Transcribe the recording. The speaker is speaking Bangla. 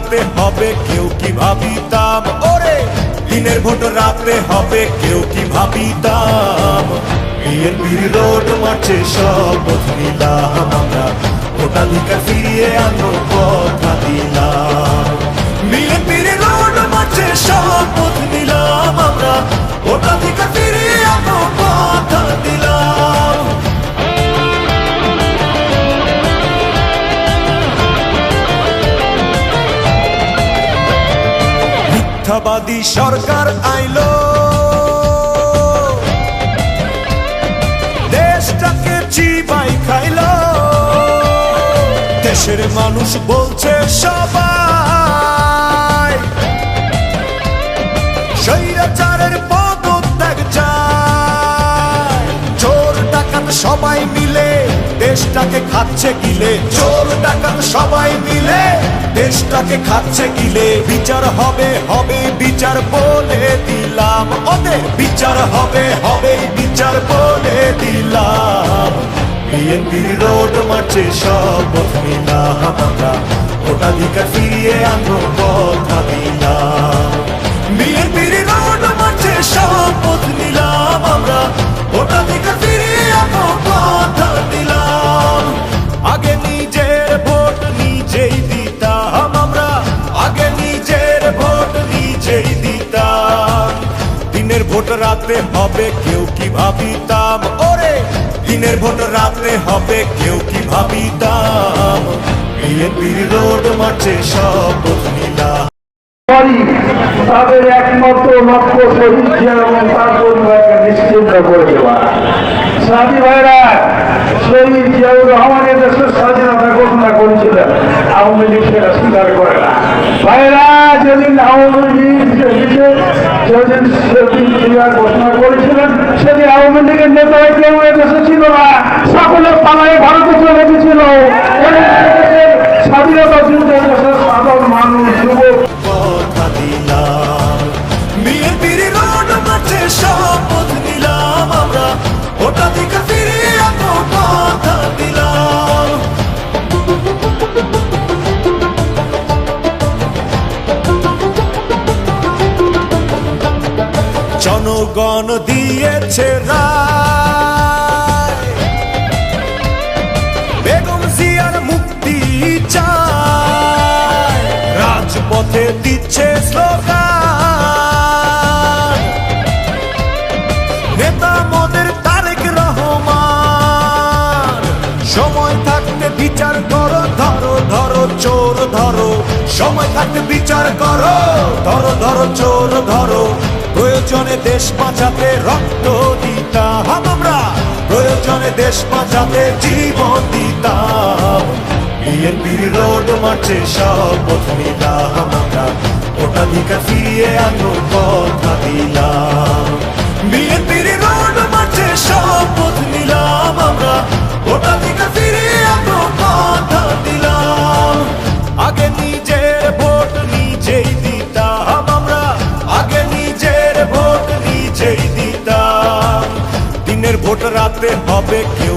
রাতে হবে কেউ কি ভাবিতাম, ওরে দিনের ভোট রাতে হবে কেউ কি ভাবিতাম। বিএনপির রোড মার্চে শপথ নিলাম আমরা, ভোটাধিকার ফিরিয়ে আনবো কথা দিলাম। বিএনপির রোড মার্চে শপথ নিলাম আমরা, ভোটাধিকার ফিরিয়ে আনবো কথা দিলাম। মিথ্যাবাদী সরকার আইলো, দেশটাকে চিবাই খাইলো। দেশের মানুষ বলছে সবাই, স্বৈরাচারের পদত্যাগ চায়। চোর ডাকাত সবাই মিলে দেশটাকে খাচ্ছে গিলে, চোর ডাকাত সবাই মিলে দেশটাকে খাচ্ছে গিলে। বিচার হবে হবে বিচার বলে দিলাম, ওদের বিচার হবে হবে বিচার বলে দিলাম। বিএনপির রোড মার্চে শপথ নিলাম আমরা, ভোটাধিকার ফিরিয়ে আনবো কথা দিলাম। বিএনপির রোড মার্চে শপথ নিলাম আমরা, ভোটাধিকার ফিরিয়ে আনবো কথা দিলাম। আগে নিজের ভোট নিজেই দিতাম আমরা, আগে নিজের ভোট নিজেই দিতাম। দিনের ভোট রাতে হবে কেউ কি ভাবিতাম, ওরে দিনের ভোট রাতে হবে কেউ কি ভাবিতাম। বিএনপির রোড মার্চে শপথ নিলাম। তাদের একমাত্র লক্ষ্য শহীদ জিয়া এবং তার পরিবারকে নিশ্চিন্ত করে দেওয়া। সাথী ভাইরা, শহীদ জিয়াউর রহমানের দেশের স্বাধীনতা ঘোষণা করেছিলেন, আওয়ামী লীগ সেটা স্বীকার করে না। ভাইরা, যেদিন আওয়ামী লীগ যেদিন ঘোষণা করেছিলেন, সেদিন আওয়ামী লীগের নেতারা কেউ এদেশে ছিল না, সকলে পালায় ভারতে চলে গেছিল। স্বাধীনতা যুদ্ধে দেশের সাধারণ মানুষ, যুবক কথা দিলাম। বিএনপির রোড মার্চে শপথ নিলাম আমরা, ভোটাধিকার ফিরিয়ে আনবো কথা দিলাম। জনগণ দিয়েছে রায়, বেগম জিয়ার মুক্তি চায়। রাজপথে দিচ্ছে স্লোগান নেতা মোদের তারেক রহমান। সময় থাকতে বিচার করো, ধরো ধরো চোর ধরো। সময় থাকতে বিচার করো, ধরো ধরো চোর ধরো। প্রয়োজনে দেশ বাঁচাতে রক্ত দিতাম আমরা, প্রয়োজনে দেশ বাঁচাতে জীবন দিতাম। বিএনপির রোড মার্চে শপথ নিলাম আমরা, ভোটাধিকার ফিরিয়ে আনবো কথা দিলাম। বিএনপির রোড মার্চে শপথ নিলাম আমরা, ভোটাধিকার ফিরিয়ে আনবো কথা দিলাম। আগে নিজের ভোট নিজেই দিতাম আমরা, আগে নিজের ভোট নিজেই দিতাম। দিনের ভোট রাতে হবে কেউ